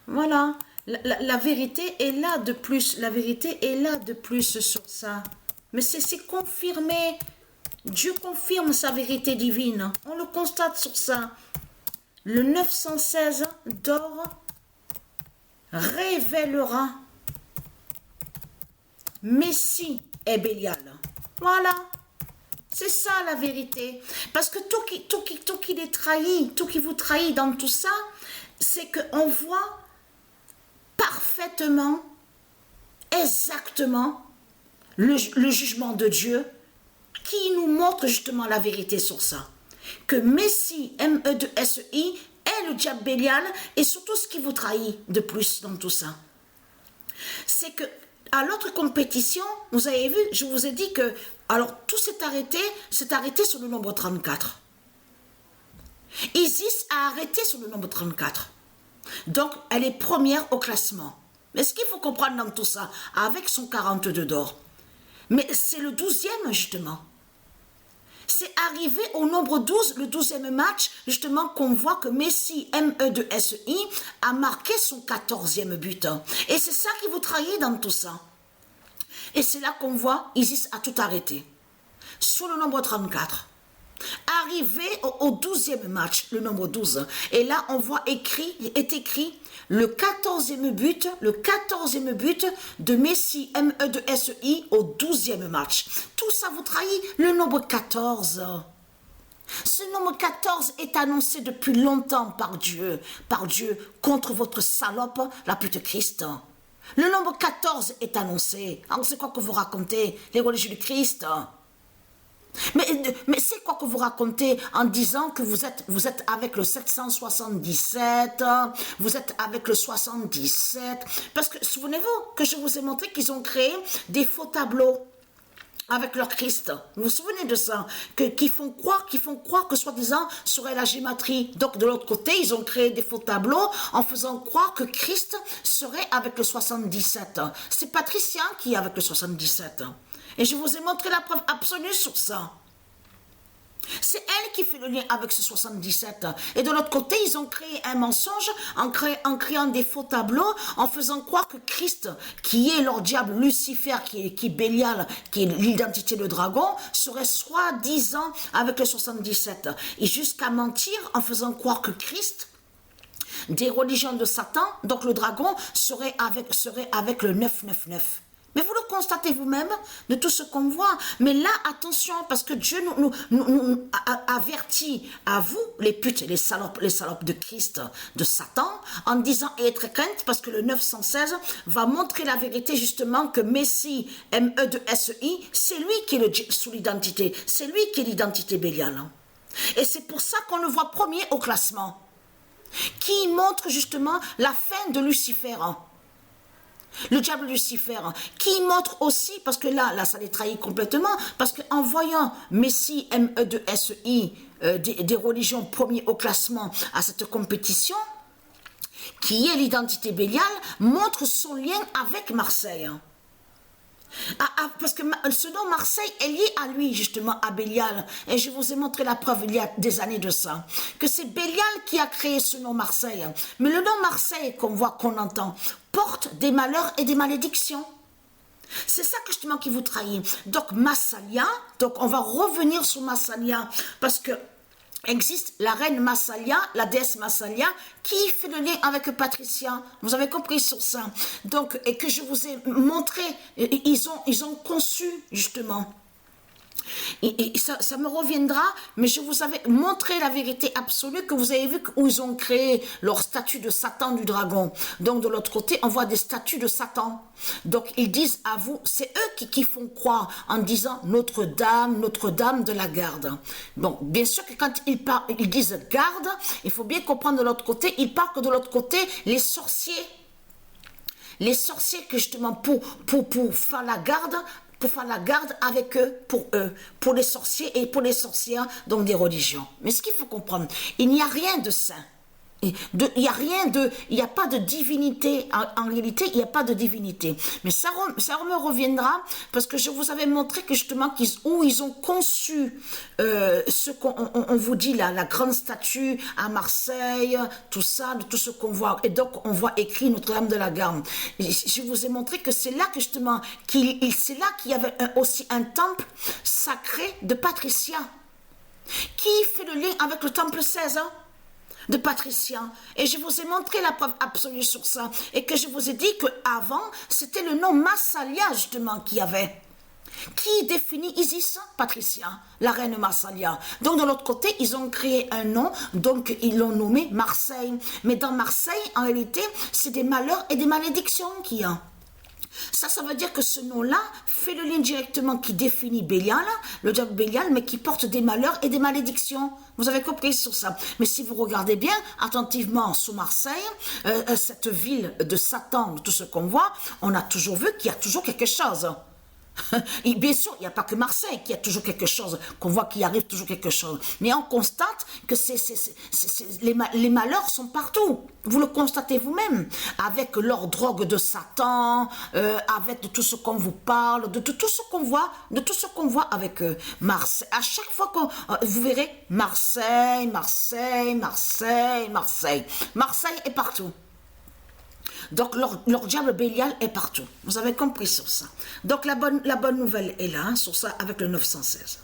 Voilà. La vérité est là de plus. La vérité est là de plus sur ça. Mais c'est confirmé. Dieu confirme sa vérité divine. On le constate sur ça. Le 916 d'or révélera Messie et Bélial. Voilà. C'est ça la vérité. Parce que tout qui les trahit, tout qui vous trahit dans tout ça, c'est qu'on voit parfaitement, exactement, le jugement de Dieu qui nous montre justement la vérité sur ça. Que Messie, M-E-2-S-I, est le diable Bélial et surtout ce qui vous trahit de plus dans tout ça. C'est que à l'autre compétition, vous avez vu, je vous ai dit que alors tout s'est arrêté sur le nombre 34. Isis a arrêté sur le nombre 34. Donc, elle est première au classement. Mais ce qu'il faut comprendre dans tout ça, avec son 42 d'or, mais c'est le 12e justement. C'est arrivé au nombre 12, le 12e match, justement, qu'on voit que Messi, M-E-2-S-I, a marqué son 14e but. Et c'est ça qui vous trahit dans tout ça. Et c'est là qu'on voit, Isis a tout arrêté. Sur le nombre 34. Arrivé au 12e match, le nombre 12. Et là, on voit est écrit le 14e but de Messi, M-E-2-S-I, au 12e match. Tout ça vous trahit le nombre 14. Ce nombre 14 est annoncé depuis longtemps par Dieu, contre votre salope, la pute Christ. Le nombre 14 est annoncé. Alors c'est quoi que vous racontez, les religieux du Christ? Mais c'est quoi que vous racontez en disant que vous êtes avec le 777, vous êtes avec le 77, parce que souvenez-vous que je vous ai montré qu'ils ont créé des faux tableaux avec leur Christ. Vous vous souvenez de ça? Qui font croire que soi-disant serait la gématrie. Donc de l'autre côté, ils ont créé des faux tableaux en faisant croire que Christ serait avec le 77. C'est Patricia qui est avec le 77. Et je vous ai montré la preuve absolue sur ça. C'est elle qui fait le lien avec ce 77. Et de l'autre côté, ils ont créé un mensonge en créant des faux tableaux, en faisant croire que Christ, qui est leur diable Lucifer, qui est Bélial, qui est l'identité de dragon, serait soi-disant avec le 77. Et jusqu'à mentir en faisant croire que Christ, des religions de Satan, donc le dragon, serait avec le 999. Mais vous le constatez vous-même de tout ce qu'on voit. Mais là, attention, parce que Dieu nous avertit à vous, les putes, les salopes de Christ, de Satan, en disant et être crainte, parce que le 916 va montrer la vérité justement que Messie, M-E-2-S-I, c'est lui qui est sous l'identité, c'est lui qui est l'identité Bélial. Et c'est pour ça qu'on le voit premier au classement, qui montre justement la fin de Lucifer. Le diable Lucifer, qui montre aussi, parce que là ça les trahit complètement, parce qu'en voyant Messie, M-E-2-S-I, des religions premiers au classement à cette compétition, qui est l'identité Bélial, montre son lien avec Marseille. Parce que ce nom Marseille est lié à lui, justement, à Bélial. Et je vous ai montré la preuve il y a des années de ça. Que c'est Bélial qui a créé ce nom Marseille. Mais le nom Marseille, qu'on entend, porte des malheurs et des malédictions. C'est ça que justement qui vous trahit. Donc Massalia, donc on va revenir sur Massalia, parce que existe la reine Massalia, la déesse Massalia, qui fait le lien avec Patricia. Vous avez compris sur ça. Donc, et que je vous ai montré, ils ont conçu justement. Et ça me reviendra, mais je vous avais montré la vérité absolue, que vous avez vu où ils ont créé leur statue de Satan du dragon. Donc de l'autre côté, on voit des statues de Satan. Donc ils disent à vous, c'est eux qui font croire en disant Notre-Dame de la garde. Bon, bien sûr que quand ils disent garde, il faut bien comprendre de l'autre côté, ils parlent que de l'autre côté, les sorciers que justement pour faire la garde avec eux, pour les sorciers et pour les sorcières, donc des religions. Mais ce qu'il faut comprendre, il n'y a rien de saint. Il n'y a rien de, il n'y a pas de divinité. En réalité, il n'y a pas de divinité. Mais ça me reviendra parce que je vous avais montré que justement où ils ont conçu ce qu'on vous dit là, la grande statue à Marseille, tout ça, de tout ce qu'on voit. Et donc on voit écrit Notre-Dame de la Garde. Je vous ai montré que c'est là que justement c'est là qu'il y avait aussi un temple sacré de Patricia qui fait le lien avec le temple 16 de Patricia. Et je vous ai montré la preuve absolue sur ça. Et que je vous ai dit qu'avant, c'était le nom Massalia, justement, qu'il y avait. Qui définit Isis? Patricia, la reine Massalia. Donc, de l'autre côté, ils ont créé un nom, donc ils l'ont nommé Marseille. Mais dans Marseille, en réalité, c'est des malheurs et des malédictions qu'il y a. Ça veut dire que ce nom-là fait le lien directement qui définit Bélial, le diable Bélial, mais qui porte des malheurs et des malédictions. Vous avez compris sur ça. Mais si vous regardez bien attentivement sous Marseille, cette ville de Satan, tout ce qu'on voit, on a toujours vu qu'il y a toujours quelque chose. Et bien sûr, il n'y a pas que Marseille qui a toujours quelque chose, qu'on voit qu'il arrive toujours quelque chose. Mais on constate que les malheurs sont partout. Vous le constatez vous-même, avec leur drogue de Satan, avec de tout ce qu'on vous parle, de tout ce qu'on voit, avec Marseille. À chaque fois que vous verrez Marseille, Marseille, Marseille, Marseille. Marseille est partout. Donc leur diable Bélial est partout. Vous avez compris sur ça. Donc la bonne nouvelle est là, sur ça, avec le 916.